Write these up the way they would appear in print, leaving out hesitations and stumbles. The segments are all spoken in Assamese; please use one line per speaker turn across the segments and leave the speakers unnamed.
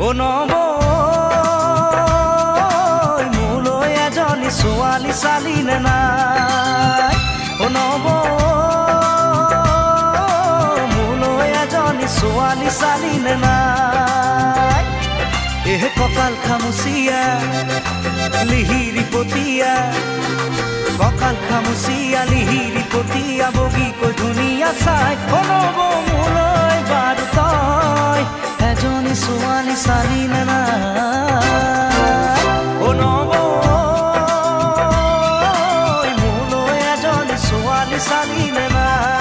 ও নব মোলৈ এজনী ছোৱালী চালি নে নাই ও নব মোলৈ এজনী ছোৱালী চালি নে নাই এহ কঁকাল খামুচিয়া লিহিৰি পতিয়া কঁকাল খামুচিয়া লিহিৰি পতিয়া বগীকৈ ধুনীয়া চাই ও নব মোলৈ বাৰু তই এজনী ছোৱালী চালি নে নাই ও নব মোলৈ এজনী ছোৱালী চালি নে নাই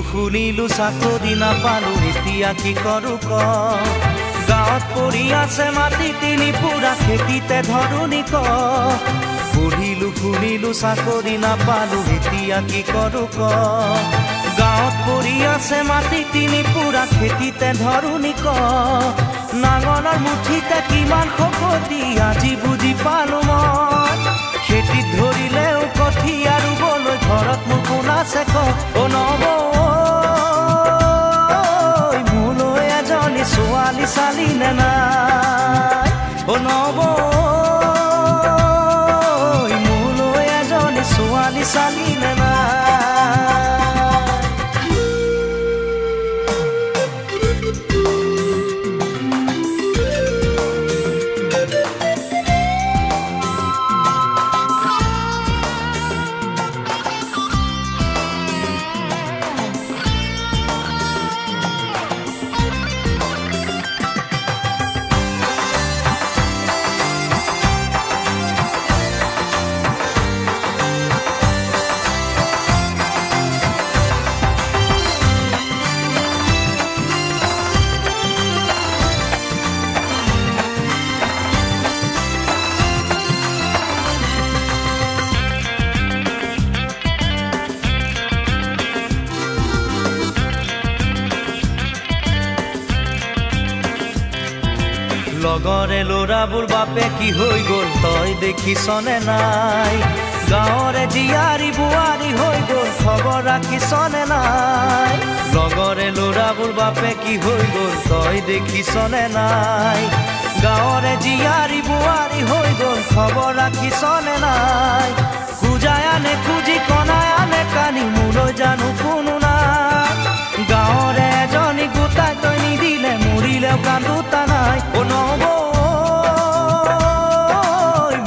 শুনিলো চাকৰি নাপালো এতিয়া কি কৰো ক গাঁৱত পৰি আছে মাটি তিনি পুৰা খেতিতে ধৰুনি ক পঢ়িলো শুনিলো চাকৰি নাপালো এতিয়া কি কৰো ক গাঁৱত পৰি আছে মাটি তিনি পুৰা খেতিতে ধৰুনি ক নাঙলৰ মুঠিতে কিমান শকতি আজি বুজি পালো মই খেতিত ধৰিলেও কঠীয়া ৰুবলৈ ঘৰত মোৰ কোন আছে ক ও নব ছোৱালী চালি নে নাই ও নব মোলৈ এজনী ছোৱালী চালি নে নাই লগৰে ল'ৰাবোৰ বাপে কি হৈ গ'ল তই দেখিছনে নাই গাঁৱৰে জীয়াৰী বোৱাৰী হৈ গ'ল খবৰ ৰাখিছনে নাই লগৰে ল'ৰাবোৰ বাপে কি হৈ গ'ল তই দেখিছনে নাই গাঁৱৰে জীয়াৰী বোৱাৰী হৈ গ'ল খবৰ ৰাখিছনে নাই খুজাই আনে খুজি কণাই আনে কানি মোলৈ জানো কোনো নাই গাঁৱৰে এজনী গোটাই তই নিদিলে মৰিলেও কান্দোতা নাই ও নব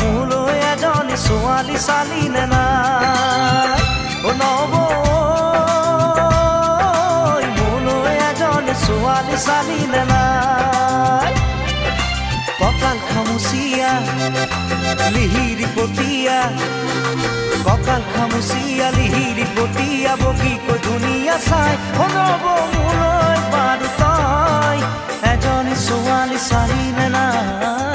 মোলৈ এজনী ছোৱালী চালি নে নাই ও নব মোলৈ এজনী ছোৱালী চালি নে নাই কঁকাল খামুচিয়া লিহিৰি পতিয়া কঁকাল খামুচিয়া লিহিৰি পতিয়া বগীকৈ ধুনীয়া চাই ও নব মোলৈ বাৰু তই এজনী ছোৱালী চালি নে নাই